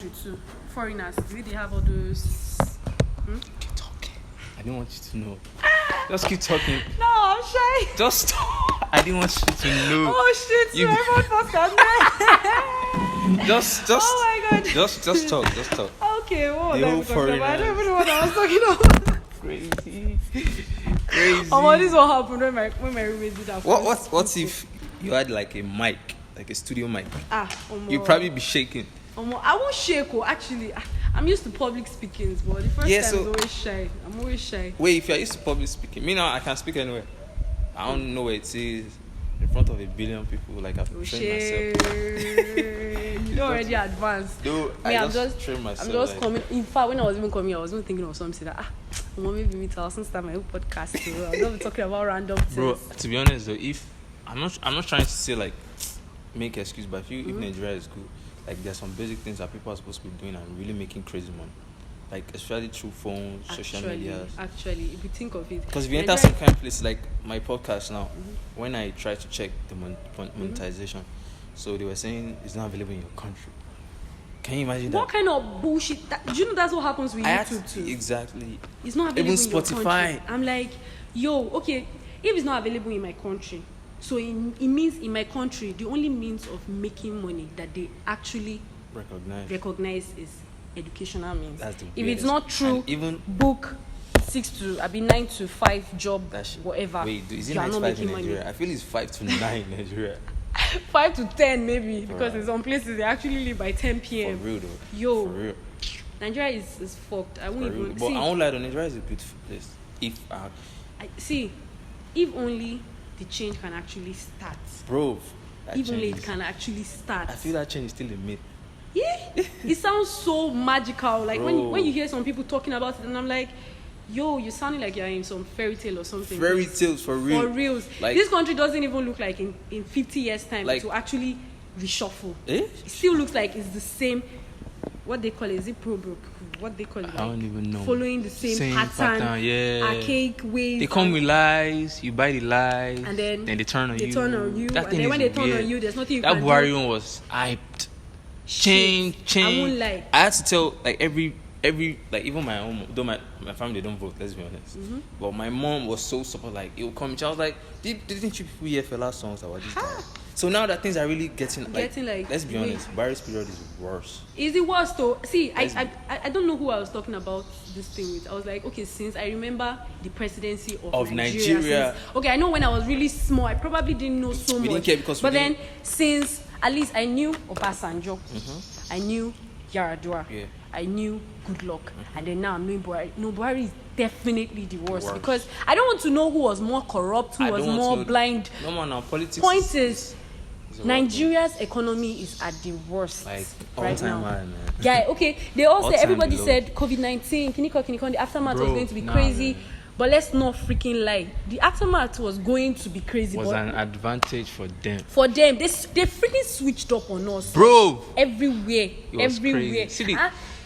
To foreigners, do they have all those? Keep talking. I didn't want you to know. Just keep talking. No, I'm shy. Just I didn't want you to know. Oh shit! You- Everyone podcast. Just Oh my god. just talk. Just talk. Okay, what was The I whole talking about? I don't even foreigners. know what I was talking about. Crazy. This what happened when my roommate did that. What if you had like a mic, like a studio mic? You'd probably be shaking. I won't shake. Actually, I'm used to public speakings, but the first time is always shy. I'm always shy. Wait, if you're used to public speaking, me now I can speak anywhere. I don't know where it is. In front of a billion people, like I've trained myself. You're already advanced. No, I'm just trained myself. I'm just like, coming. In fact, when I was even coming, I was even thinking of something that maybe me too. I'll soon start my own podcast. So I'm not talking about random things. bro, to be honest though, if I'm not trying to say like make excuse, but if Nigeria is good, like there's some basic things that people are supposed to be doing and really making crazy money, like especially through phones, social media. Actually, if you think of it, Because if you enter some kind of place like my podcast now, when I try to check the monetization, so they were saying it's not available in your country. Can you imagine that? What kind of bullshit? Do you know that's what happens with YouTube too? Exactly. It's not available Even in your Spotify. country. I'm like, okay, if it's not available in my country, so it means in my country the only means of making money that they actually recognize is educational means. That's the if weirdest. it's not true, And even book 9 to 5 job, whatever. Wait, is it you are 9 not to 5 in making Nigeria? money. I feel it's 5 to 9 in Nigeria. 5 to 10 maybe, because Right. in some places they actually leave by 10 For p.m. real though. Yo, For real. Nigeria is fucked. I won't For real. even But see. I won't lie though, Nigeria is a beautiful place. See, if only the change can actually start. Bro, that If only change it can actually start. I feel that change is still a myth. Yeah, it sounds so magical. Like Bro. when you hear some people talking about it, and I'm like, yo, you're sounding like you're in some fairy tale or something. Fairy tales for real. For reals. Like, This country doesn't even look like in 50 years' time Like- to actually reshuffle. Eh? It still looks like it's the same. What they call it? Is it what they call it? I don't even know. Following the same pattern, yeah. archaic ways. They come with lies, you buy the lies, and then they turn on you. They turn on you, That and thing then when is they turn weird. on you, there's nothing you That can Buhari do. one was hyped. Shit. Change. I won't lie. I had to tell like every like even my own, though my family they don't vote, let's be honest. But my mom was so supportive, like it would come. I was like, didn't you people hear Fela songs that were this bad? So now that things are really getting like let's be honest, Buhari's period is worse. Is it worse though? See, I don't know who I was talking about this thing with. I was like, okay, since I remember the presidency of Nigeria. Okay, I know when I was really small, I probably didn't know so much. Didn't care because but then since at least I knew Obasanjo, I knew Yaradua, I knew Good Luck, and then now I'm knowing Buhari. No, Buhari is definitely the worst because I don't want to know who was more corrupt, who was more blind. No man, now politics. Point is, Nigeria's economy is at the worst like right now. man. Yeah, okay. They all said, All-time everybody low. said COVID-19, the aftermath was going to be crazy. Man. But let's not freaking lie. The aftermath was going to be crazy. Was but an advantage for them. for them, they freaking switched up on us. Bro! Everywhere. It was Everywhere. crazy.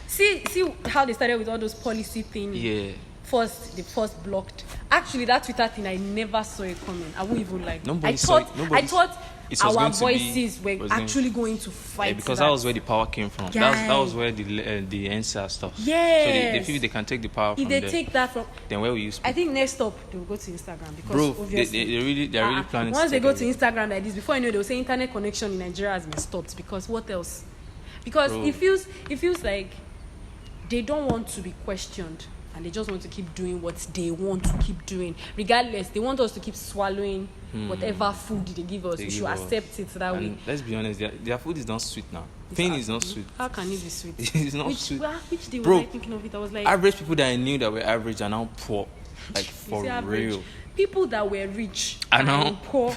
See how they started with all those policy things. Yeah. They first blocked. Actually, that Twitter thing, I never saw it coming. I won't even lie. Nobody I saw thought it was our going to be- voices were actually going to fight. Because that was where the power came from. Guy. That was where the NSA stuff. Yes. So they feel they can take the power If from they there. take that from, Then where will you speak? I think next up they will go to Instagram because Bro, obviously they're really planning. once to they take go it. to Instagram like this, before you know, they'll say internet connection in Nigeria has been stopped because what else? Because Bro. it feels like they don't want to be questioned and they just want to keep doing what they want to keep doing. Regardless, they want us to keep swallowing whatever food they give us. We should accept it that way. Let's be honest, their food is not sweet now. Pain is not sweet. How can it be sweet? It's not sweet. Which day Bro, was I thinking of it? I was like, Average people that I knew that were average are now poor. Like you for say average. real. People that were rich I are know. in poor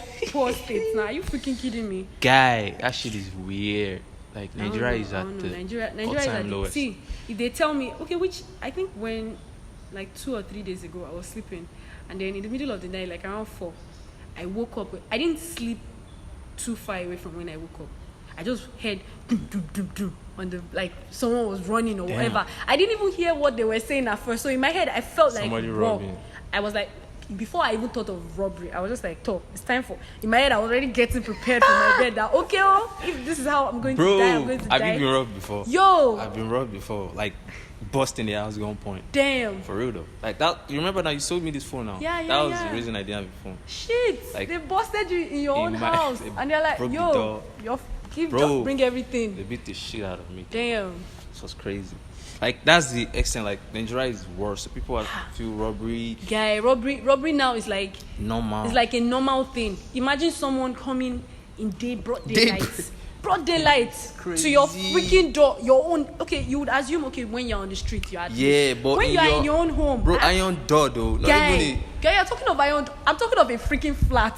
states now. Are you freaking kidding me? Guy, that shit is weird. Like Nigeria is at the Nigeria is all-time at the lowest. see. If they tell me, okay, which I think when like 2 or 3 days ago I was sleeping, and then in the middle of the night, like around 4, I woke up. I didn't sleep too far away from when I woke up. I just heard dum, dum, dum, dum, on the like someone was running or whatever. I didn't even hear what they were saying at first. So in my head, I felt Somebody like, wow. robbing. I was like, before I even thought of robbery, I was just like, "Talk, it's time for." In my head, I was already getting prepared for my bed. That okay, if this is how I'm going to die, I'm going to die. Have you been robbed before? Yo, I've been robbed before. Like busting the house gun point. Damn. For real though. Like that. You remember now? You sold me this phone now. Yeah. That was the reason I didn't have a phone. Shit. Like, they busted you in your own house, and they're like, broke the "Yo, door. just bring They everything." beat the shit out of me. Damn. This was crazy. Like that's the extent. Like Nigeria is worse. So people feel robbery. Guy, robbery now is like normal. It's like a normal thing. Imagine someone coming in broad daylight. Broad daylight to your freaking door, your own. Okay, you would assume when you're on the street, you're but when you're in your own home, bro, iron door though. Guy, you're talking of iron. I'm talking of a freaking flat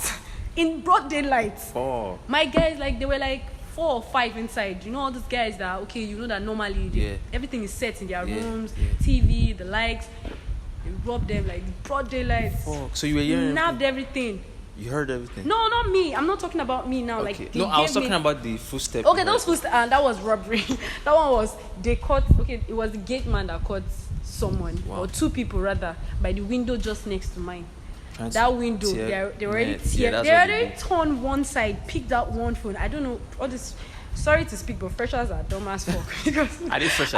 in broad daylight. Oh. My guys, like, they were like 4 or 5 inside. You know all those guys that that normally everything is set in their rooms, TV, the lights. They rob them like broad daylight. Fuck. So you were hearing nabbed everything. You heard everything? No, not me. I'm not talking about me now. Okay. Like, no, I was talking about the footstep. Okay, those footsteps, and that was robbery. That one was, they caught, it was the Gateman that caught someone, or 2 people rather, by the window just next to mine. That window, they already torn one side, picked out one phone. I don't know, all this, sorry to speak, but freshers are dumb as fuck. Because are they freshers?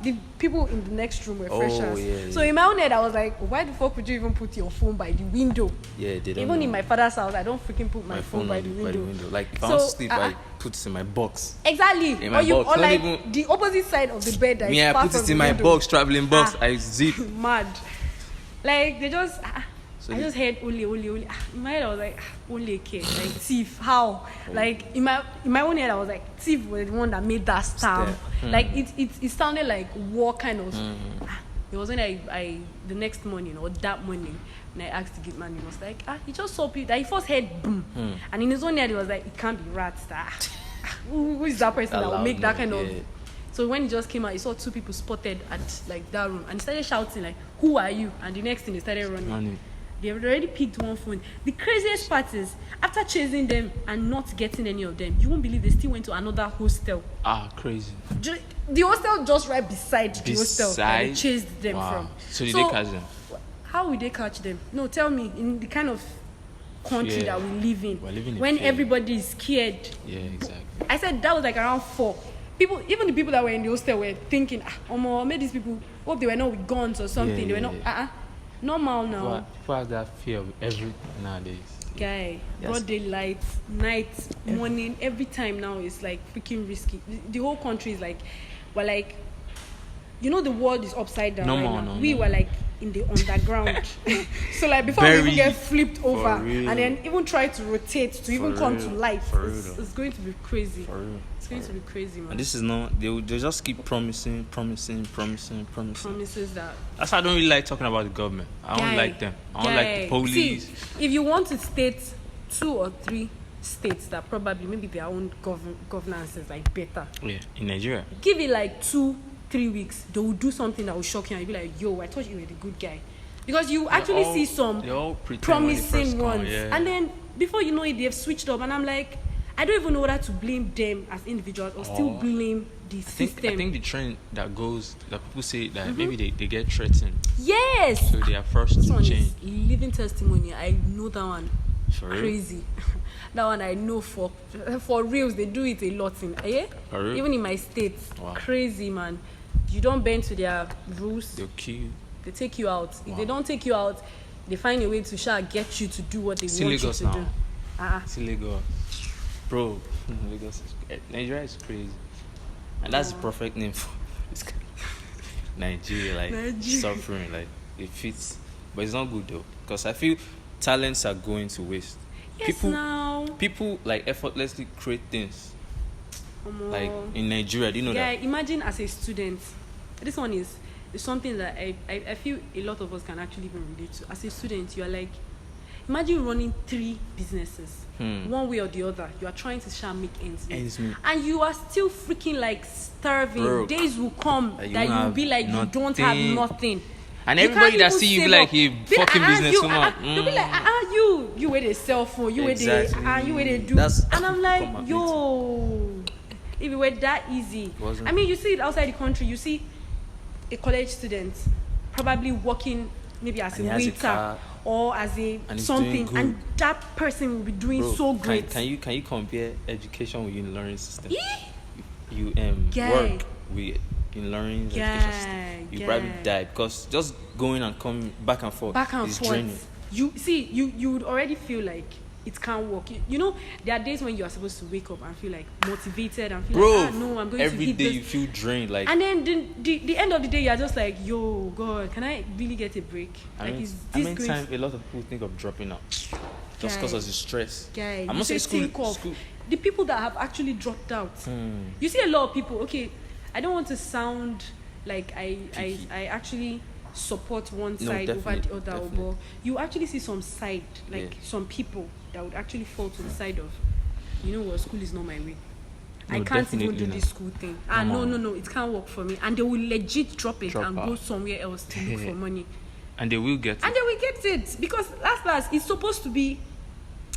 The people in the next room were freshers. Yeah. So in my own head, I was like, why the fuck would you even put your phone by the window? Yeah, they don't Even know. in my father's house, I don't freaking put my phone by the window. Like, if I want to sleep, I put it in my box. Exactly. In my box. Or like the opposite side of the bed. I put it in my box, traveling box. I zip. Mad. Like, they just... I just heard ole. In my head, I was like, ole kid, like thief. How? Like in my own head, I was like, thief was the one that made that sound. Like it sounded like war kind of. It was when I the next morning or that morning, and I asked the Gateman, he was like, he just saw people. That he first heard boom, and in his own head, he was like, it can't be rats. Who is that person that will make that kind of? So when he just came out, he saw 2 people spotted at like that room, and he started shouting like, "Who are you?" And the next thing, they started running. They have already picked one phone. The craziest part is, after chasing them and not getting any of them, you won't believe they still went to another hostel. Crazy. The hostel just right beside the hostel that they chased them from. So did they catch them? How will they catch them? No, tell me, in the kind of country that we live in, when fear. Everybody is scared. Yeah, exactly. I said that was like around 4. People, even the people that were in the hostel were thinking, maybe these people, hope they were not with guns or something. They were not, normal now. People have that fear of everything nowadays. Guy, broad daylight, night, morning, every time now is like freaking risky. The whole country is like, we're like, the world is upside down right now. We were like in the underground. So like before we even get flipped over and then even try to rotate to even come to life, it's going to be crazy. It's going to be crazy, man. And this is not, they'll just keep promising. Promises that. That's why I don't really like talking about the government. I don't like them. I don't like the police. See, if you want to state 2 or 3 states that probably maybe their own governance is like better. Yeah, in Nigeria. Give it like 2-3 weeks. They will do something that will shock you and you'll be like, yo, I thought you were the good guy. Because you actually see some promising ones. And then before you know it, they've switched up. And I'm like, I don't even know whether to blame them as individuals or still blame the system. I think the trend that goes, that people say that maybe they get threatened. Yes. So they are first this to one change. Is living testimony. I know that one. For real? Crazy. That one I know for reals. They do it a lot in For real? even in my state. Wow. Crazy, man. You don't bend to their rules. They'll kill you. They take you out. If they don't take you out, they find a way to get you to do what they want Lagos you to now. do. See Lagos. Bro, Lagos is Nigeria is crazy. And that's the perfect name for this country. Nigeria, like suffering, like it fits. But it's not good though. Because I feel talents are going to waste. Yes, people like effortlessly create things. Like in Nigeria, do you know that? Yeah, imagine as a student. This one is something that I feel a lot of us can actually even relate to. As a student, you are like, imagine running 3 businesses. One way or the other. You are trying to make ends meet. And you are still freaking like starving. Broke. Days will come that you will be like you don't have nothing. And everybody that see you be like, you fucking businesswoman. They'll be like, you with a cell phone, you with a do. And I'm like, yo, if it were that easy. I mean, you see it outside the country. You see a college student probably working maybe as a waiter or as a And he's something, doing good. and that person will be doing Bro, so great. Can you compare education with learning system? Eh? You Guy. work with in learning education system. You probably Guy. die because just going and coming back and forth is draining. You see, you would already feel like it can't work. You know, there are days when you are supposed to wake up and feel like motivated and feel Bro, like, no, I'm going to every hit day this. you feel drained. Like, And then the end of the day, you're just like, yo, God, can I really get a break? I Like, mean, is this going time a lot of people think of dropping out just because Guy. of the stress. Guy, I'm you not saying say school. think of the people that have actually dropped out. You see a lot of people. Okay, I don't want to sound like I actually support one No, side over the definitely, other, definitely. but you actually see some side, like Yeah. some people that would actually fall to the side of, you know what, school is not my way. I No, can't even definitely do not. this school thing. No, it can't work for me. And they will legit drop it and go somewhere else to look for money. And they will get it. And then we get it because last it's supposed to be.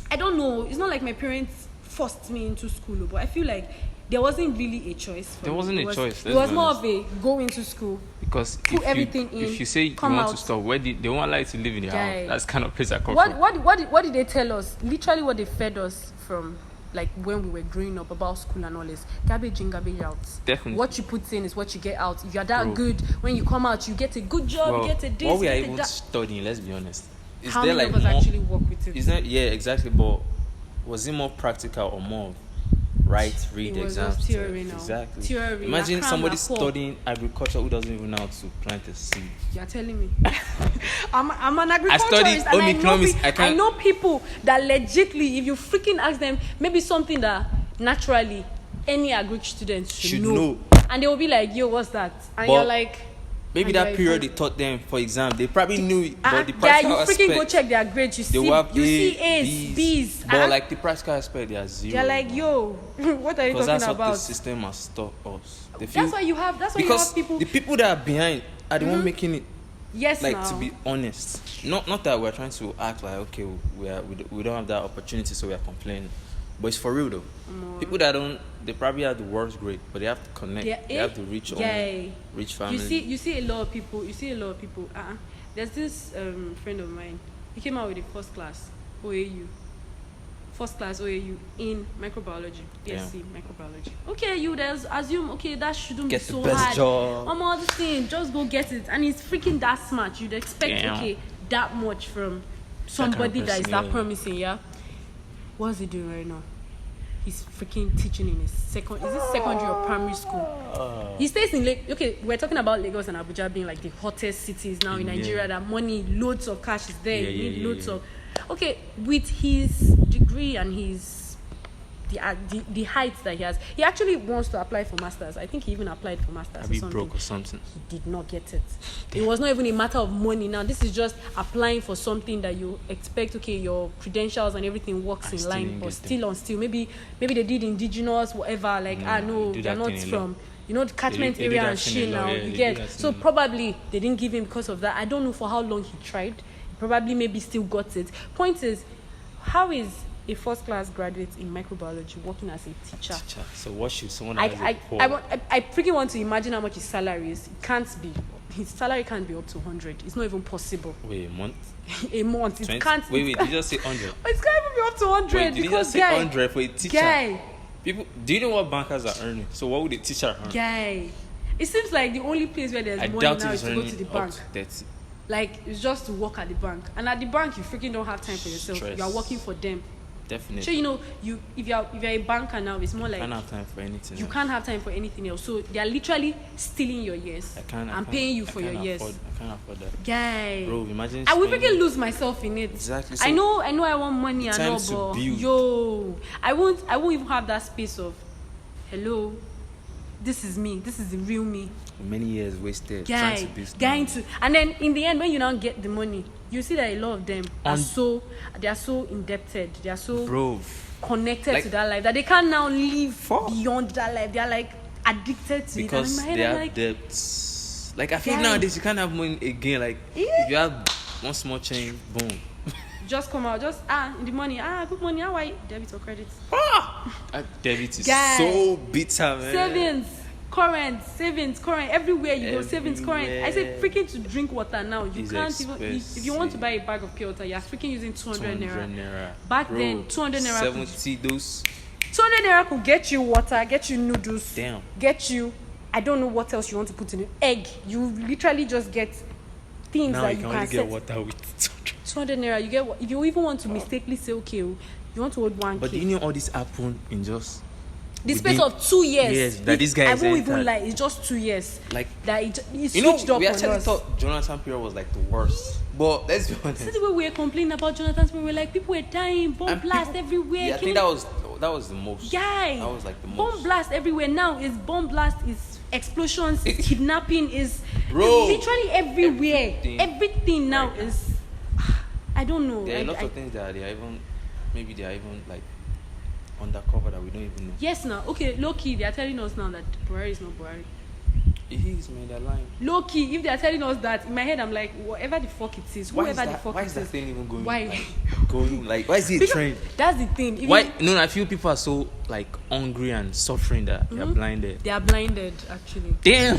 I don't know. It's not like my parents forced me into school, but I feel like there wasn't really a choice. For There me. wasn't It a was- choice, It let's was be more honest. of a go into school. Because Put everything in, if you say you come want out. to stop, they won't allow you to live in the Guy. house. That's kind of place I come What from. what did they tell us? Literally, what they fed us from, like when we were growing up about school and all this. Garbage in, garbage out. Definitely. What you put in is what you get out. If you're that Bro. good, when you come out, you get a good job. Well, you get a this. what we you are get a even that. studying, let's be honest. Is How there many like of us more, actually work with it? Is that exactly, but was it more practical or more write, read, It was exams? just theory now. Exactly. Theory, Imagine akram, somebody akpo. studying agriculture who doesn't even know how to plant a seed. You're telling me. I'm an agriculturist studied and home economics. I know people that legitly, if you freaking ask them, maybe something that naturally any agric student should know. And they will be like, yo, what's that? And But you're like, Maybe and that you're period they like, taught them for exam, they probably knew it, but the yeah, practical you freaking go aspect, check their grades. You they will have see A, A's, B's. But like the practical aspect, they are zero. They're like, yo, what are you because talking that's what about? the system has taught us. They feel, That's why you have. That's why you because have people. the people that are behind are the one making it. Yes, Like, now. to be honest, not that we're trying to act like, okay, we don't have that opportunity, so we are complaining, but it's for real though. People that don't, they probably have the worst grade, but they have to connect. They have to reach rich family. You see a lot of people. There's this friend of mine. He came out with a first class OAU in microbiology, BSc microbiology. Okay, you there's assume okay that shouldn't Get be the so best hard. job. All this thing, just go get it, and he's freaking that smart. You'd expect that much from somebody that is person, that yeah. promising. Yeah, what's he doing right now? He's freaking teaching in his secondary or primary school. He stays in okay, we're talking about Lagos and Abuja being like the hottest cities now in Nigeria. That money, loads of cash is there. You need loads of. Okay, with his degree and his the heights that he has, he actually wants to apply for masters. I think he even applied for masters. I'll be broke or something. He did not get it. It was not even a matter of money. Now this is just applying for something that you expect. Okay, your credentials and everything works in line, but still. Maybe they did indigenous whatever. Like no, do they're that not thing from the catchment they do area that and thing shit a lot, now. yeah, You they do get that so thing. probably they didn't give him because of that. I don't know for how long he tried. Probably maybe still got it. Point is, how is a first class graduate in microbiology working as a teacher? So what should someone I freaking want to imagine how much his salary is. It can't be. His salary can't be up to 100. It's not even possible. Wait, a month? A month. It 20? can't. Wait, did you just say 100? It can't even be up to 100. Wait, did you just say 100 for a teacher? Guy. People, do you know what bankers are earning? So what would a teacher earn? Guy. It seems like the only place where there's I money doubt now it's is to go earning to the up bank. to 30. Like, it's just to work at the bank. And at the bank, you freaking don't have time for yourself. Stress. You are working for them. Definitely. So, you know, if you're a banker now, it's more like... I can't have time for anything You else. can't have time for anything else. So, they are literally stealing your years. And paying you for your years. I can't afford that. Guy. Bro, imagine I will spending- freaking lose myself in it. Exactly. I know I want money and all, time to but build. yo, I won't even have that space of, hello, this is me, this is the real me. Many years wasted trying to build something. And then in the end, when you now get the money, you see that a lot of them are so indebted, they are so Bro, connected to that life that they can't now live Fuck. beyond that life. They are like addicted to because it. And in my they head, I'm have like, debts. Like, I feel Guy. nowadays you can't have money again. Like, if you have one small change, boom. just come out, in the money, good money, how I debit or credit? That debit is Guy. so bitter, man. Savings. current, savings, current, everywhere you go, savings, current. I said freaking to drink water now. You It's can't even, if you want to buy a bag of pure water, you're freaking using 200 naira. Back then, 200 naira. 70 those. 200 naira could get you water, get you noodles, Damn. get you, I don't know what else you want to put in it. Egg. You literally just get things Now that you you can can only set. get water with 200 naira, you get, if you even want to mistakenly say, okay, you want to hold 1K. But do you know all this happened in just the space of 2 years. Yes, that this guy I is won't even entered. lie, it's just 2 years. Like, that it you know, switched up we on actually us. thought Jonathan period was like the worst. But let's be honest. See the way we were complaining about Jonathan's period, we were like, people were dying, bomb And blast people- everywhere. Yeah, I think that was the most. Guy, That was like the most. bomb blast everywhere. Now is bomb blast, is explosions, is kidnapping, is Bro, literally everywhere. Everything now Right now. is. I don't know. There are a lot of things that they are even like undercover that we don't even know. Yes, now okay, low key, they are telling us now that Buhari is not Buhari. It is, man, they're lying. Low key, if they are telling us that, in my head I'm like, whatever the fuck it is, Why whoever is the that, fuck why it is that is. thing even going? Why? Why is it a Because trend? that's the thing. Even Why? No, I feel people are so like hungry and suffering that they're blinded. they are blinded, actually. Damn.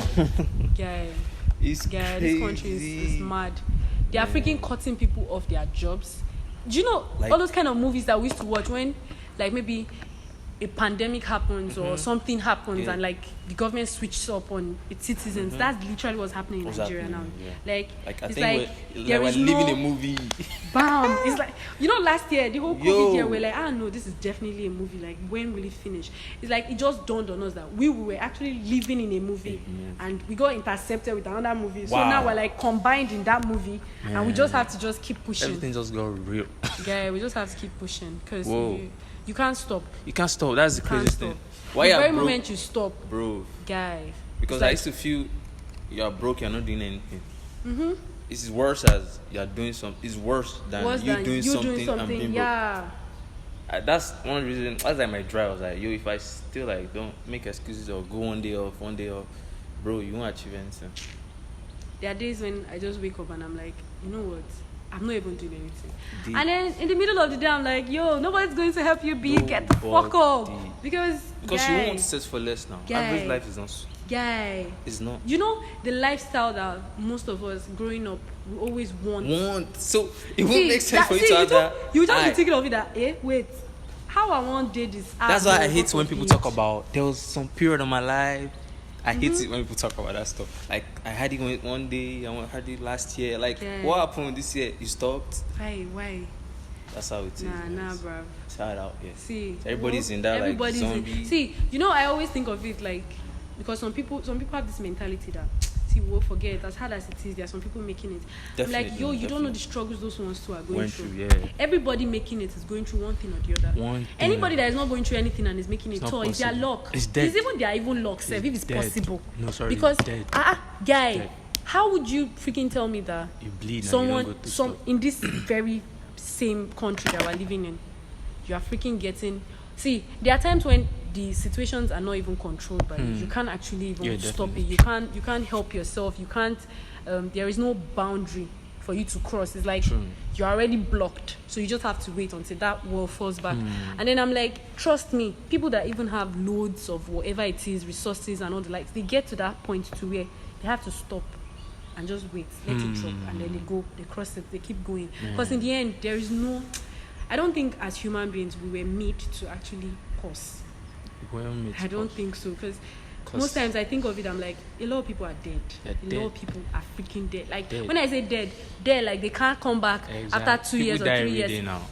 Guy, It's guy, crazy. this country is mad. They are freaking cutting people off their jobs. Do you know Like- all those kind of movies that we used to watch when, like, maybe a pandemic happens or something happens Yeah. and like the government switches up on its citizens? That's literally what's happening in What's Nigeria happening, now. yeah. Like Like I it's think like we're there is living no a movie. bam. It's like, you know, last year the whole COVID Yo. year we're like, no, this is definitely a movie. Like, when will it finish? It's like it just dawned on us that we were actually living in a movie, and we got intercepted with another movie. So Wow. now we're like combined in that movie, and we just have to just keep pushing. Everything just got real. Yeah, we just have to keep pushing because Whoa. you can't stop. You can't stop. That's the You can't craziest stop. thing. Why the you very are broke, moment you stop, bro? guy. Because it's I like- used to feel you are broke, you're not doing anything. It's worse as you're doing something. It's worse than worse you than doing you something, doing and something. being broke. Yeah. That's one reason. That's like my drive. I was like, yo, if I still like don't make excuses or go one day off, bro, you won't achieve anything. There are days when I just wake up and I'm like, you know what? I'm not even doing anything. And then in the middle of the day, I'm like, yo, nobody's going to help you be. Get the fuck up. Nobody. Because you guy, won't settle for less now. Guy. Average life is not. Guy. It's not. You know the lifestyle that most of us growing up we always want. So it won't make sense for you to have that. You just Aye. be thinking of it that, wait, how I want to do this. That's why I hate when people talk about there was some period of my life. I hate it when people talk about that stuff. Like I had it one day, I had it last year. Like what happened this year? You stopped. Why? That's how it is. Nah, bruv. It's hard out here. See, So everybody's in that like zombie. See, you know, I always think of it like, because some people have this mentality that, see, we'll forget, as hard as it is, there are some people making it. Definitely, Like, yo, you don't know the struggles those ones too are going Went through. through, yeah. Everybody making it is going through one thing or the other. Anybody that is not going through anything and is making it, not so it's their possible. luck. It's dead. It's even their even luck, sef, if it's dead. possible. No, sorry, because it's dead. guy, Dead. how would you freaking tell me that You bleed and someone, you don't go through stuff. in this very same country that we're living in, you are freaking getting. See, there are times when the situations are not even controlled by you. You can't actually even stop it. definitely. You can't help yourself. You can't. There is no boundary for you to cross. It's like you're already blocked, so you just have to wait until that wall falls back. And then I'm like, trust me, people that even have loads of whatever it is, resources and all the likes, they get to that point to where they have to stop and just wait, let it drop, and then they cross it, they keep going. Because in the end, there is no. I don't think as human beings we were made to actually pause. I don't think so, because most times I think of it, I'm like, a lot of people are dead. A lot of people are freaking dead. Like when I say dead, like they can't come back after 2 years or 3 years. Now.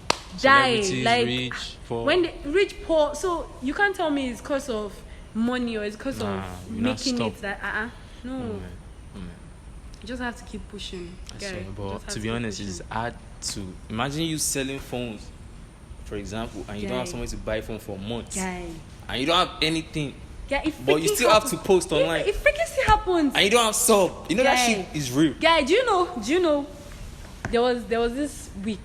Die, like rich, poor. when they rich, poor. So you can't tell me it's because of money or it's because of making it that. No. You just have to keep pushing. But to be honest, it's hard to imagine you selling phones, for example, and you don't have somewhere to buy phone for months, and you don't have anything. But you still have to post online. It freaking still happens. And you don't have sub. You know that shit is real. Guy, do you know? There was this week,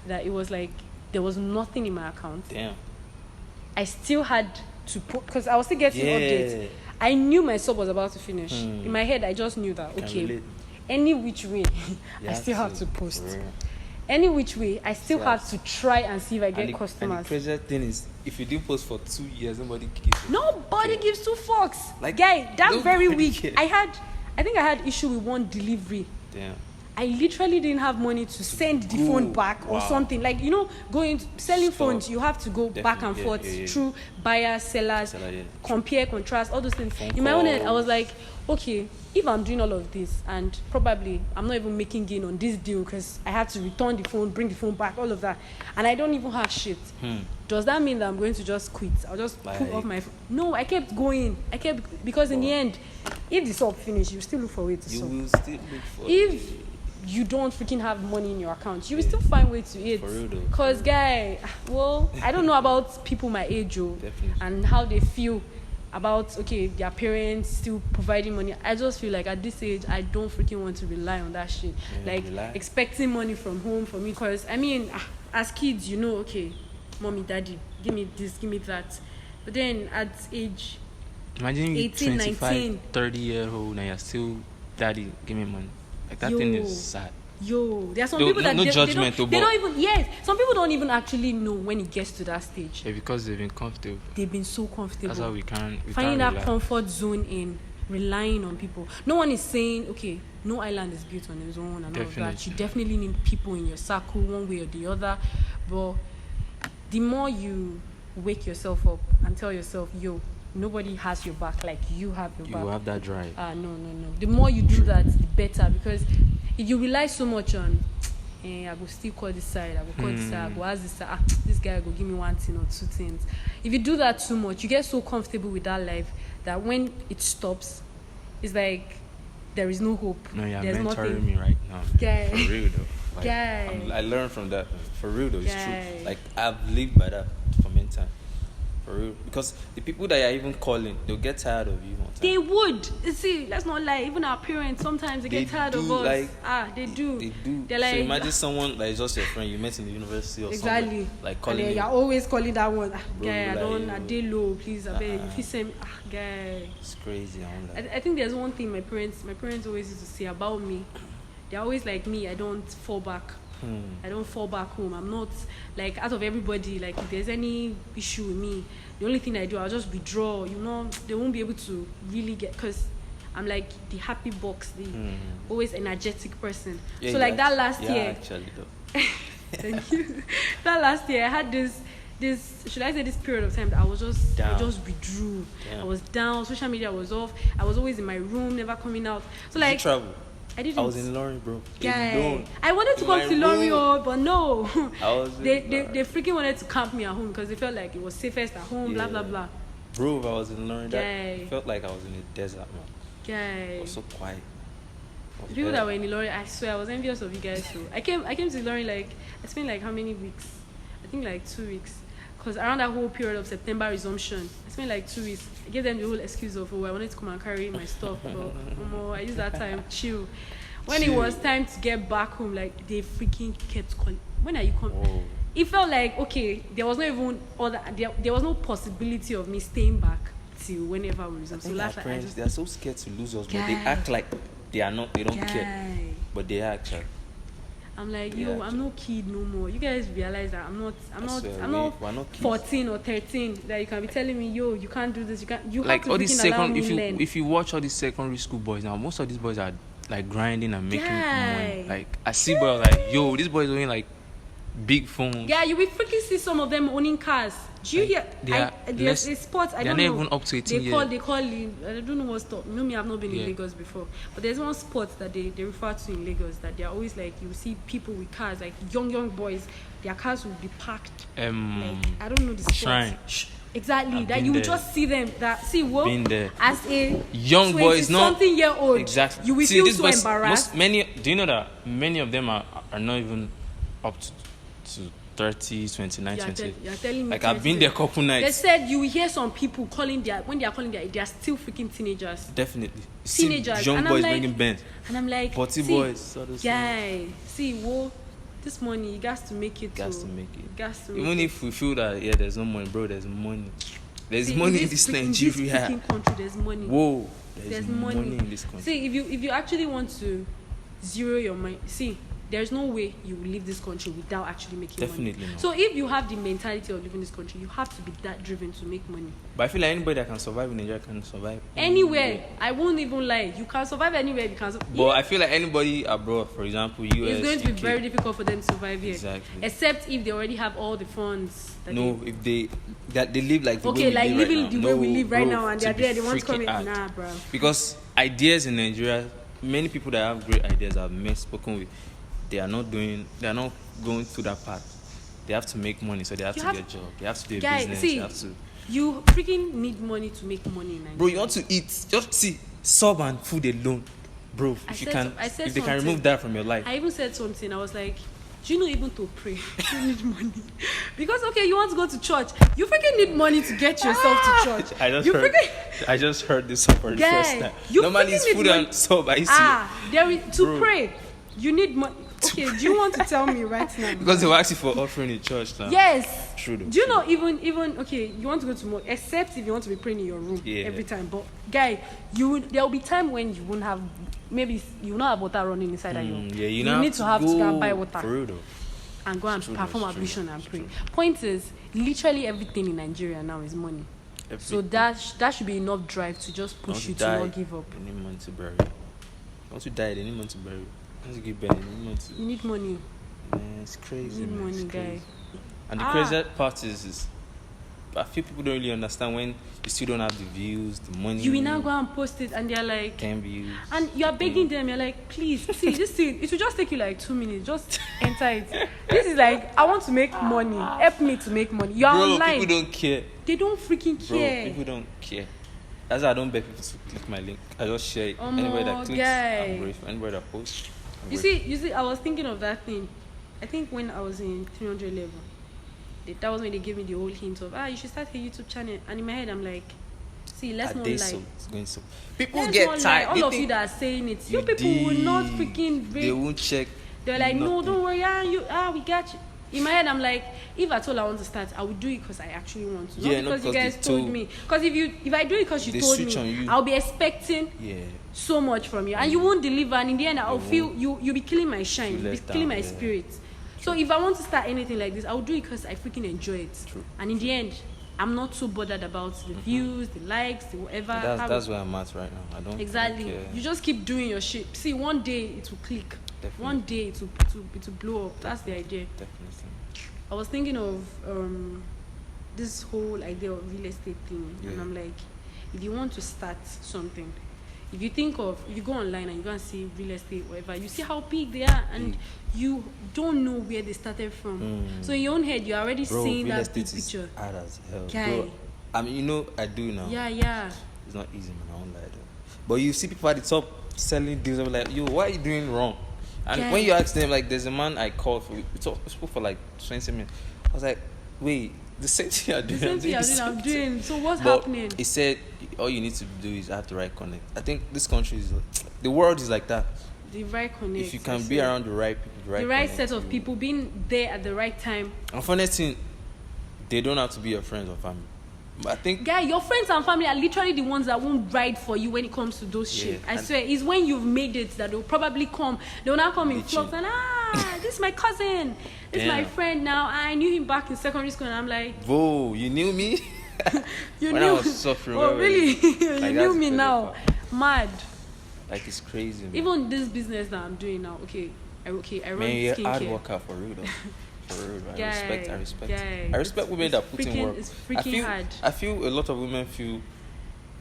that it was like there was nothing in my account. Damn. I still had to put, because I was still getting updates. I knew my sub was about to finish. In my head, I just knew that, okay, any which way, I still have to post. any which way, I still Yeah. have to try and see if I get And the customers. crazy thing is, if you do post for 2 years, nobody cares. Nobody gives two fucks. Like, Guy, that very nobody week, cares. I think I had issue with one delivery. Damn. I literally didn't have money to send the go. phone back or Wow. something. Like, selling Stop. phones, you have to go back and Definitely, forth yeah. through buyers, sellers, Seller, yeah. compare, contrast, all those things. Phone In my own head, I was calls. like, okay, if I'm doing all of this and probably I'm not even making gain on this deal because I have to return the phone, bring the phone back, all of that, and I don't even have shit, does that mean that I'm going to just quit? I'll just pull off my phone? No, I kept going. Because in the end, if the sub finish, you still look for a way to You sub. will still look for If you don't freaking have money in your account, you will still find way to eat. For real though. Cause guy, I don't know about people my age, Definitely. and how they feel about their parents still providing money. I just feel like at this age, I don't freaking want to rely on that shit. Yeah, Like rely. expecting money from home for me. Cause I mean, as kids, mommy, daddy, give me this, give me that. But then at age, Imagine you 18, 25, 19. 30-year-old and you're still, daddy, give me money. Like, that thing is sad. there are some No- people that no they judgment, don't even. Yes, some people don't even actually know when it gets to that stage. Yeah, because they've been comfortable. They've been so comfortable. That's why we finding can't that rely. comfort zone in relying on people. No one is saying, no island is built on its own and all of that. Definitely. You definitely need people in your circle one way or the other. But the more you wake yourself up and tell yourself, nobody has your back like you have your You back. will have that drive. No. The more you do that, the better. Because if you rely so much on, I will still call this side, I will call this side, I will ask this side, this guy will give me one thing or two things. If you do that too much, you get so comfortable with that life that when it stops, it's like there is no hope. No, you're There's mentoring nothing. me right now. Guy. For real though. Like, Guy. I learned from that. For real though, it's Guy. true. Like, I've lived by that for many times. For real. Because the people that you're even calling, they'll get tired of you one time. They would. See, let's not lie. Even our parents, sometimes they get tired of us. They do. They do. They're like, so imagine someone that is just your friend you met in the university or exactly. something. Like And calling then you. you're always calling that one. Bro, Guy, I like, don't. I did low, please. I beg. uh-uh. If you say, guy. It's crazy. I'm like, I think there's one thing my parents always used to say about me. They're always like me. I don't fall back. I don't fall back home. I'm not like out of everybody. Like if there's any issue with me, the only thing I do, I'll just withdraw. They won't be able to really get, because I'm like the happy box, the always energetic person. yeah, so like that last year, actually though. thank you. That last year I had this should I say this period of time that I Down. just withdrew. Damn. I was down. Social media was off. I was always in my room, never coming out. So Did you like travel? I didn't. I was in Lanre, bro. Guy. Alone. I wanted to In come my to Lanre, room. but no. I was in they Lanre. freaking wanted to camp me at home because they felt like it was safest at home. Blah blah Yeah. blah. Bro, if I was in Lanre, Guy. that felt like I was in a desert, man. It Guy. was so quiet. I was The people there. that were in Lanre, I swear I was envious of you guys too. I came to Lanre like I spent like how many weeks? I think like 2 weeks. Because around that whole period of September resumption, I spent like 2 weeks. I gave them the whole excuse of, I wanted to come and carry my stuff. But I used that time, chill. When it Chill. was time to get back home, like, they freaking kept calling. When are you coming? Whoa. It felt like, there was not even there was no possibility of me staying back till whenever we I resume. So think last our night, I parents, just... they are so scared to lose us, but they Guy. act like they are not. They don't care, Guy. but they are actually. I'm like, Yeah, I'm no kid no more. You guys realize that I'm not swear, we're not kids. 14 or 13 that you can be telling me, you can't do this, you Like have to all these freaking allow second, me learn. if you watch all these secondary school boys now, most of these boys are like grinding and making money. Guy. Like I see boys like, this boy is doing like big phones. Yeah, you will freaking see some of them owning cars. Do you hear? They are There's less- a sport, I they are don't not know. even up to 18 They call it, I don't know what's top. Me, I've not been in Yeah. Lagos before. But there's one sport that they refer to in Lagos that they're always like, you see people with cars, like young boys, their cars will be parked. Like, I don't know the sport. Shrine. Exactly, I've that been you will there. just see them. Been there. As a Young boys, not something year old, exactly. you will See, feel these so boys, embarrassed. do you know that many of them are not even up to 30, 29, You're 28. you're telling me. Like I've been there a couple They nights. said you will hear some people when they are calling they are still freaking teenagers. Definitely. See Teenagers. young And I'm boys like- bringing bands. And I'm like, Potty see, boys, all those guy, this money, you got to make it. Gas to make it. Gas to make Even it. if we feel that there's no money, bro, there's money. There's See, money in this freaking- Nigeria. this freaking country, there's money. Whoa, There's money in this country. See, if you actually want to zero your mind, see, there's no way you will leave this country without actually making money. Definitely not. So if you have the mentality of leaving this country, you have to be that driven to make money. But I feel like anybody that can survive in Nigeria can survive Anywhere. I won't even lie. You can survive anywhere. You can. But I feel like anybody abroad, for example, US, it's going to be UK, very difficult for them to survive here. Exactly. Except if they already have all the funds. If they live like the way okay, we like live living right the now. way we live right Bro, now, and to they're be there. They want to come freaking in. hard. Nah, bro. Because ideas in Nigeria, many people that have great ideas I've spoken with, they are not going through that path. They have to make money, so they have to get a job. They have to do a business. See, they have to. You freaking need money to make money in Nigeria. Bro, you want to eat? Just see, sub and food alone, bro. If they can remove that from your life. I even said something. I was like, do you know even to pray you need money? Because okay, you want to go to church, you freaking need money to get yourself to church. I just heard this for the first time. Normally it's food and sub. I see. To pray, you need money. Okay, do you want to tell me right now? Because they were asking for offering in church now. Yes. True though. Do you know even okay, you want to go to more, except if you want to be praying in your room every time. But guy, there will be time when you won't have, maybe you will not have water running inside of you. Yeah, you need to have to go and buy water. For real though. And go and perform ablution and pray. Point is, literally everything in Nigeria now is money. So that should be enough drive to just push you to not give up. They need money to bury. Once you die, they need money to bury. Once you give birth, you need money. Man, it's crazy. You need money, guy. And the crazy part is I feel people don't really understand when you still don't have the views, the money. You will now go and post it, and they're like, 10 views. And you are begging them. You're like, please, see this thing. It will just take you like 2 minutes. Just enter it. This is like, I want to make money. Help me to make money. You are online. People don't care. They don't freaking care. People don't care. That's why I don't beg people to click my link. I just share it. Anybody that clicks, I'm grateful. Anybody that posts. You see, I was thinking of that thing. I think when I was in 300 level, that was when they gave me the whole hint of you should start a YouTube channel. And in my head, I'm like, see, let's not lie. It's going so. People let's get tired. All of you that are saying it, you people will not freaking read. They won't check. They're like, no, don't worry, we got you. In my head, I'm like, if at all I want to start, I will do it because I actually want to. Not because you guys told me. Because if I do it because you told me, I'll be expecting so much from you, and you won't deliver. And in the end, I'll feel you'll be killing my shine, you'll be killing my spirit. So if I want to start anything like this, I'll do it because I freaking enjoy it. True. And in the end, I'm not so bothered about the views, the likes, the whatever. That's where I'm at right now. I don't exactly. You just keep doing your shit. See, one day it will click. Definitely. One day it will blow up. That's the idea. Definitely. I was thinking of this whole idea of real estate thing, and I'm like, if you want to start something, if you go online and you go and see real estate, whatever, you see how big they are, and you don't know where they started from. So in your own head, you're already seeing that big picture. Hard as hell. Bro, I mean, I do now. Yeah. It's not easy, man. I won't lie though. But you see people at the top selling deals. I'm like, yo, what are you doing wrong? And when you ask them, like, there's a man I called for, we spoke for like 20 minutes. I was like, wait, the same thing you're doing. I'm doing. So what's happening? He said, all you need to do is have the right connect. I think this country the world is like that. The right connect. If you can be around the right people, the right set of people, being there at the right time. And funny thing, they don't have to be your friends or family. But I think, guy, your friends and family are literally the ones that won't ride for you when it comes to those shit. I swear, it's when you've made it that they'll probably come. They'll now come in flocks and this is my cousin, this is my friend. Now I knew him back in secondary school, and I'm like, whoa, you knew me? When I was suffering. Oh really? You knew me now? Mad. Like it's crazy. Man. Even this business that I'm doing now. I run skincare. You're hard worker for real though. I respect women that put in work. It's freaking hard. I feel a lot of women feel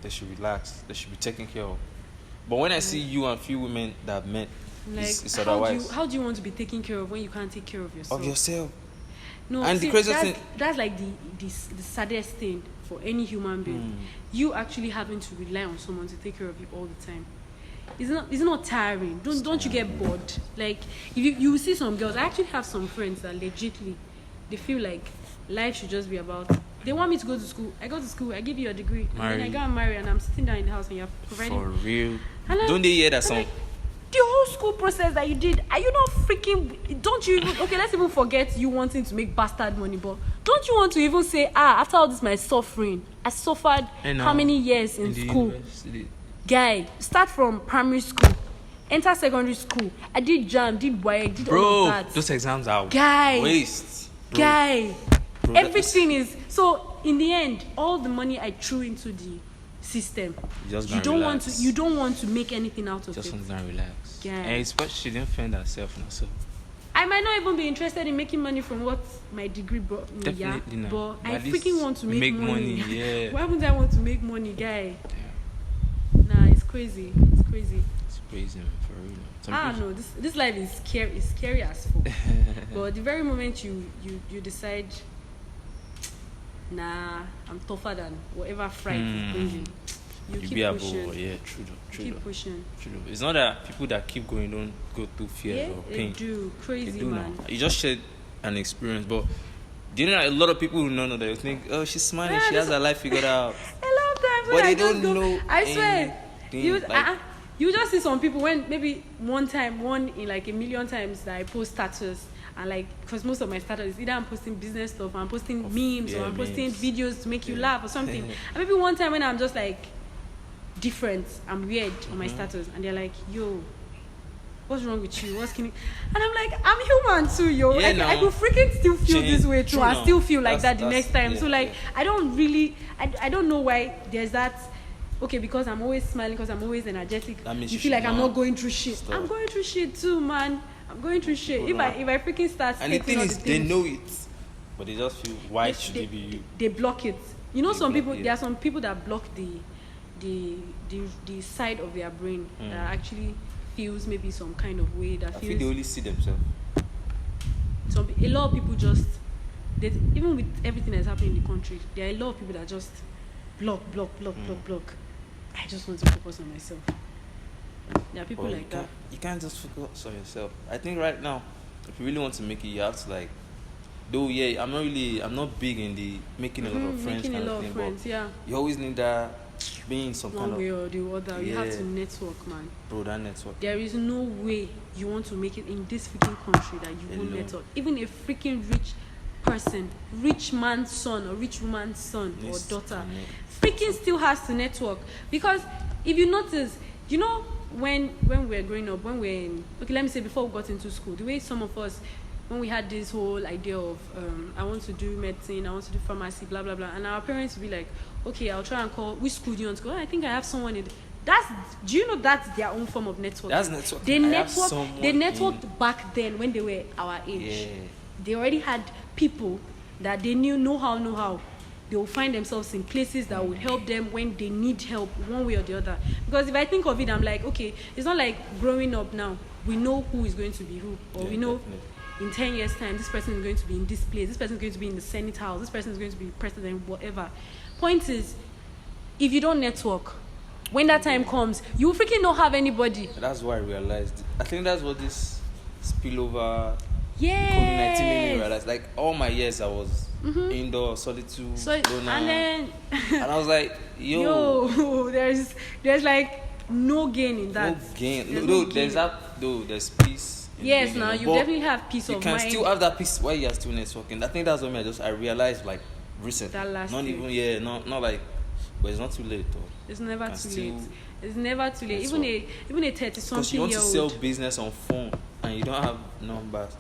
they should relax, they should be taken care of. But when I see you and few women that have met, like, it's otherwise. How do you want to be taken care of when you can't take care of yourself? Of yourself. No, and see, the craziest thing, that's like the saddest thing for any human being. You actually having to rely on someone to take care of you all the time. It's not tiring. Don't you get bored? Like if you see some girls, I actually have some friends that legitly they feel like life should just be about, they want me to go to school. I go to school, I give you a degree, and then I go and marry, and I'm sitting down in the house and you're providing. For real. Don't they hear that song? The whole school process that you did, are you not freaking, don't you even, okay, let's even forget you wanting to make bastard money, but don't you want to even say, after all this my suffering, I suffered how many years in school? University. Guy, start from primary school, enter secondary school. I did jam, did WAEC, did all Bro, of that. those exams are Guy. waste. Bro. Guy. Bro, Everything is so. In the end, all the money I threw into the system, you don't want to make anything out of just it. want to relax. Yeah. And it's what she didn't find herself and herself. I might not even be interested in making money from what my degree brought me. Definitely not. But I at least freaking want to make money. Yeah. Why wouldn't I want to make money, guy? Yeah. Nah, it's crazy. It's crazy. It's crazy, man, for real. I don't know. This life is scary. It's scary as fuck. But the very moment you decide, nah, I'm tougher than whatever fright is bringing. You keep be pushing. above, yeah, true. Keep pushing. True. It's not that people that keep going don't go through fears or pain. They do. Crazy, They do man. now. You just shared an experience, but do you know that a lot of people who don't know that they think, oh, she's smiling, she has her life figured out. A lot of times, But they don't know. I swear, anything, you just see some people when maybe one in like a million times that I post status. And like, because most of my status is either I'm posting business stuff, or I'm posting memes, or I'm posting videos to make you laugh or something. And maybe one time when I'm just like different, I'm weird on my status, and they're like, yo, what's wrong with you? What's killing? And I'm like, I'm human too, yo. Yeah, I could freaking still feel this way too. I still feel like that the next time. Yeah, so like, I don't really, I don't know why there's that. Okay, because I'm always smiling, because I'm always energetic. That means you feel like I'm not going through shit. Stop. I'm going through shit too, man. I'm going through shit. If I freaking start and the stating thing all is, the they things, know it, but they just feel, why should they be you? They block it. You know, They some block people. it. There are some people that block the side of their brain that actually feels maybe some kind of way. That I feels. think they only see themselves. A lot of people just. Even with everything that's happening in the country, there are a lot of people that just block. I just want to focus on myself. There are people But like that. You can't just focus on yourself. I think right now, if you really want to make it, you have to like. Though yeah, I'm not big in the making a lot of friends Making kind a lot of of thing. friends, yeah. But you always need that being some One kind way of or the other, you have to network, man. bro, that network. There is no way you want to make it in this freaking country that you won't Alone. network. Even a freaking rich person, rich man's son or rich woman's son or Needs daughter, to freaking still has to network. Because if you notice, you know, when we're growing up, when we're in, okay, let me say before we got into school, the way some of us, when we had this whole idea of I want to do medicine, I want to do pharmacy, blah blah blah, and our parents would be like, okay, I'll try and call, which school do you want to go? Oh, I think I have someone in. Do you know that's their own form of networking? That's networking. They networked back then when they were our age. Yeah. They already had people that they know how. They will find themselves in places that will help them when they need help one way or the other. Because if I think of it, I'm like, okay, it's not like growing up now. We know who is going to be who, or we know definitely. in 10 years' time, this person is going to be in this place, this person is going to be in the Senate House, this person is going to be president, whatever. Point is, if you don't network, when that time comes, you will freaking not have anybody. That's why I realized. I think that's what this spillover Yes. COVID-19 made me realize. Like all my years, I was indoor, solitude, loner, and I was like, yo, there's like no gain in that. no gain. There's No, gain. there's that. Though there's peace. in Yes, being now alone. you But definitely have peace you of can mind. still have that peace while you're still networking. I think that's what I realized like recent. That last not year. even not like, but it's not too late though. It's never Can too still late. It's never too late. Even a 30 Because something you want year to sell old. business on phone and you don't have numbers.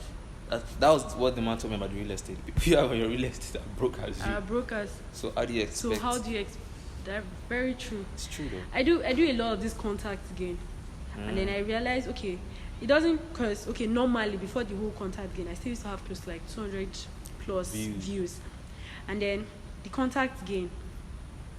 That was what the man told me about the real estate. If you have your real estate are broke as you. Brokers. So how do you expect? So how do you expect? That's very true. It's true though. I do a lot of this contact again, and then I realized, okay, it doesn't, because okay, normally before the whole contact gain, I still used to have close to like 200 plus views, and then the contact gain.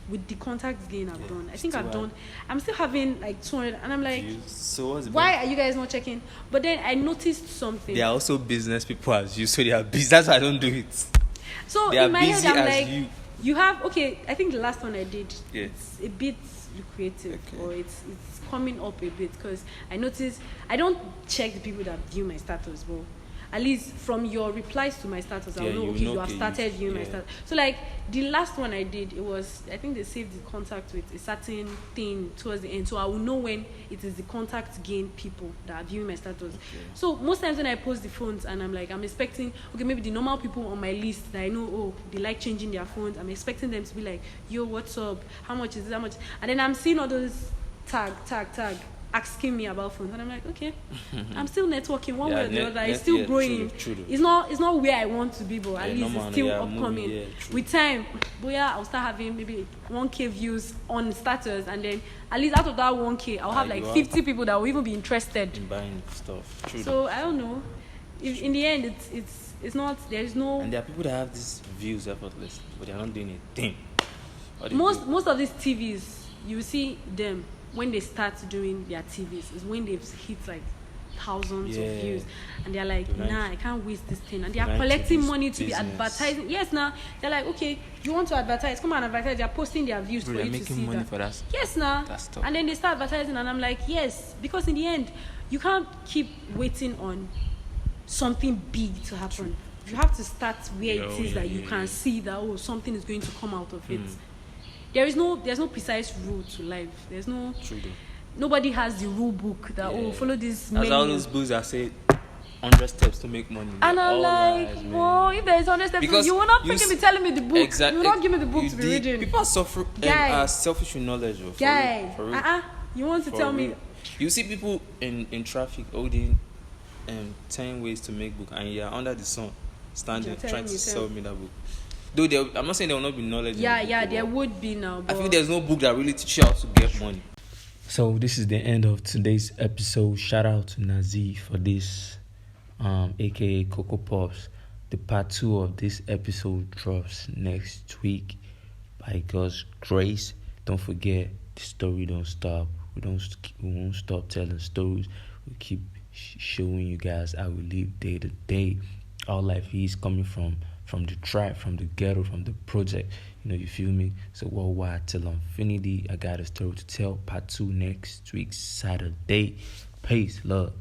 With the contact gain I've done, I think I'm still having like 200, and I'm like, Views. So what's the why are you guys not checking? But then I noticed something. They are also business people as you, so they are busy. That's why I don't do it. So They are in my head, busy I'm as like, you have, okay, I think the last one I did, Yeah. it's a bit lucrative, Okay. or it's coming up a bit, because I noticed I don't check the people that view my status, but at least from your replies to my status, I'll Yeah, know, you okay, know, you have okay, started viewing my yeah. status. So like the last one I did, it was, I think they saved the contact with a certain thing towards the end, so I will know when it is the contact gain people that are viewing my status. Okay. So most times when I post the phones and I'm like, I'm expecting, okay, maybe the normal people on my list that I know, oh, they like changing their phones, I'm expecting them to be like, yo, what's up? How much is this? How much? And then I'm seeing all those tag. asking me about phones, and I'm like, okay, I'm still networking one Yeah, way or the net- other. net- It's still yeah, growing. true though. It's not where I want to be, but at Yeah, least normal, it's still yeah, upcoming. moving, yeah, true. With time, but yeah, I'll start having maybe 1K views on status, and then at least out of that 1K, I'll have like you 50 people that will even be interested. In buying stuff. True. So I don't know. If, in the end, it's not. There's no. And there are people that have these views effortlessly, but they're not doing a thing. What they Most do- most of these TVs, you see them when they start doing their TVs is when they've hit like thousands Yeah. of views, and they're like, They're nah, like- I can't waste this thing, and they are like collecting this money to be business. advertising. Yes, now they're like, okay, you want to advertise, come and advertise. They're posting their views Bro, for they're you to making see money that. for that. Yes, now. That's tough. And then they start advertising, and I'm like, yes, because in the end, you can't keep waiting on something big to happen. You have to start where it is that you can see that something is going to come out of it. There's no precise rule to life. There's no True though. nobody has the rule book that follow this That's menu. all those books that say 100 steps to make money. And They're I'm all like, lies, man. whoa, if there is 100 steps, Because you will not you freaking s- be telling me the book. Exactly. You will not give me the book You to be did- reading. People are suffer Guy. are selfish with knowledge. Bro, for Guy, real, for real. you want to For tell me? real. You see people in traffic holding 10 ways to make book, and you're under the sun, standing, You're telling trying to me, sell me that book. Though I'm not saying there will not be knowledge. Yeah, in the book, there but would be now. I But feel there's no book that really teaches you how to get money. So this is the end of today's episode. Shout out to Nazi for this, aka Coco Pops. The part 2 of this episode drops next week by God's grace. Don't forget, the story don't stop. We won't stop telling stories. We keep showing you guys how we live day to day. Our life is coming from the tribe, from the ghetto, from the project. You feel me? So worldwide till infinity. I got a story to tell. Part 2 next week, Saturday. Peace, love.